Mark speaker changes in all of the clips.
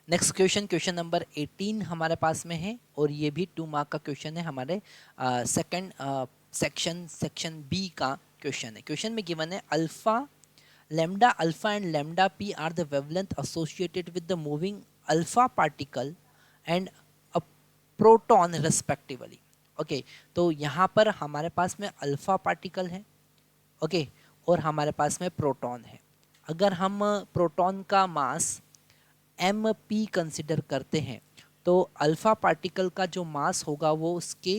Speaker 1: Next question, question number 18 हमारे पास में है और ये भी 2 मार्क का क्वेश्चन है, हमारे सेकंड सेक्शन बी का क्वेश्चन है। क्वेश्चन में गिवन है alpha lambda alpha and lambda p are the wavelength associated with the moving alpha particle and a proton respectively। Okay, तो यहाँ पर हमारे पास में अल्फा पार्टिकल है, ओके, और हमारे पास में प्रोटॉन है। अगर हम प्रोटॉन का मास एम पी कंसिडर करते हैं तो अल्फा पार्टिकल का जो मास होगा वो उसके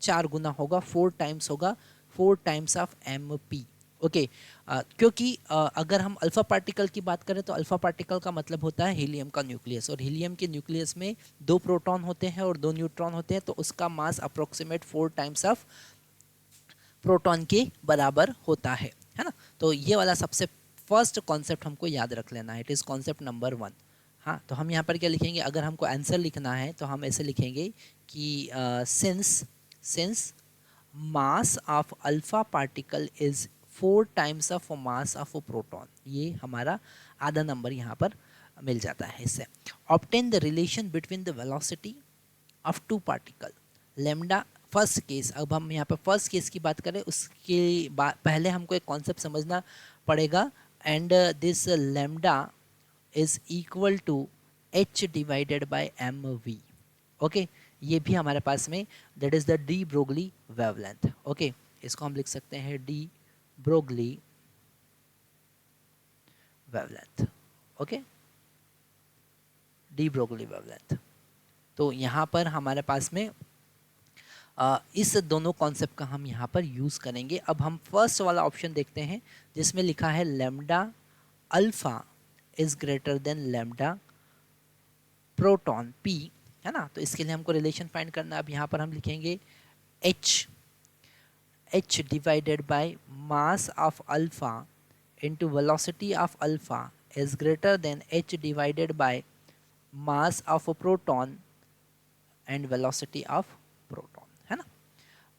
Speaker 1: 4 गुना होगा, 4 टाइम्स होगा, 4 times of m p. Okay, क्योंकि अगर हम अल्फा पार्टिकल की बात करें तो अल्फा पार्टिकल का मतलब होता है हीलियम का न्यूक्लियस, और हीलियम के न्यूक्लियस में 2 प्रोटॉन होते हैं और 2 न्यूट्रॉन होते हैं, तो उसका मास अप्रोक्सीमेट 4 टाइम्स ऑफ प्रोटॉन के बराबर होता है ना। तो ये वाला सबसे फर्स्ट कॉन्सेप्ट हमको याद रख लेना है, इट इज़ कॉन्सेप्ट नंबर 1। हाँ, तो हम यहाँ पर क्या लिखेंगे, अगर हमको आंसर लिखना है तो हम ऐसे लिखेंगे कि since mass of alpha particle is 4 times of mass of proton, ये हमारा आधा नंबर यहाँ पर मिल जाता है इससे। Obtain the relation between the velocity of 2 particle lambda, first case, अब हम यहाँ पर फर्स्ट केस की बात करें उसके बाद पहले हमको एक कॉन्सेप्ट समझना पड़ेगा, and this lambda is equal to h divided by m v. Okay, ये भी हमारे पास में that is the de Broglie wavelength. Okay, इसको हम लिख सकते हैं de Broglie wavelength. Okay, de Broglie wavelength. तो यहाँ पर हमारे पास में इस दोनों कॉन्सेप्ट का हम यहाँ पर यूज़ करेंगे। अब हम फर्स्ट वाला ऑप्शन देखते हैं जिसमें लिखा है lambda alpha is greater then lambda proton P, है ना। तो इसके लिए हमको रिलेशन फाइंड करना है। अब यहाँ पर हम लिखेंगे h divided by mass of alpha into velocity of alpha is greater then h divided by mass of proton and velocity of proton, है ना।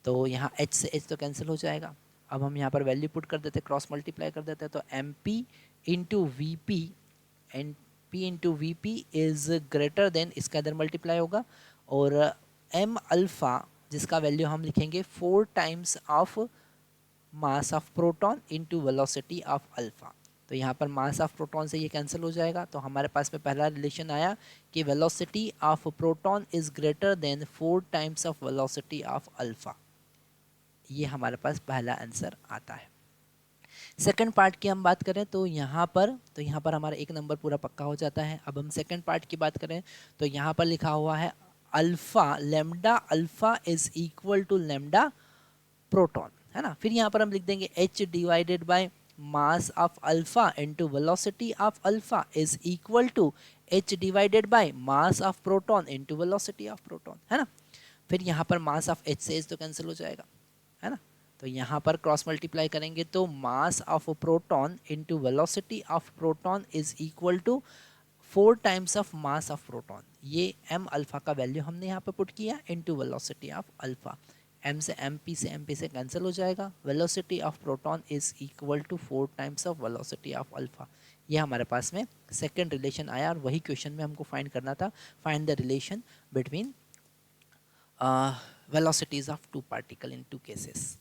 Speaker 1: तो यहाँ h से h तो कैंसिल हो जाएगा। अब हम यहाँ पर वैल्यू पुट कर देते हैं, क्रॉस मल्टीप्लाई कर देते हैं, तो m p into v p and P into v p is greater than, इसका इधर मल्टीप्लाई होगा, और m अल्फा जिसका वैल्यू हम लिखेंगे 4 times of mass of proton into velocity of alpha. तो यहाँ पर मास ऑफ प्रोटॉन से ये कैंसिल हो जाएगा, तो हमारे पास में पहला रिलेशन आया कि velocity of proton is greater then 4 times of velocity of alpha. ये हमारे पास पहला आंसर आता है। सेकंड पार्ट की हम बात करें तो यहाँ पर हमारा एक नंबर पूरा पक्का हो जाता है। अब हम सेकंड पार्ट की बात करें तो यहाँ पर लिखा हुआ है alpha, lambda alpha is equal to lambda proton, है ना। फिर यहाँ पर हम लिख देंगे h divided by mass of alpha into velocity of alpha is equal to h divided by mass of proton into velocity of proton, है ना। फिर यहाँ पर मास ऑफ h से h तो कैंसिल हो जाएगा, है ना। तो यहाँ पर क्रॉस मल्टीप्लाई करेंगे तो mass of proton into velocity of proton is equal to 4 times of mass of proton. ये m अल्फा का वैल्यू हमने यहाँ पर पुट किया into velocity of alpha, m से mp से कैंसिल हो जाएगा। Velocity of proton is equal to 4 times of velocity of alpha. ये हमारे पास में सेकंड रिलेशन आया, और वही क्वेश्चन में हमको फाइंड करना था, find the relation between velocities of 2 particle in 2 cases।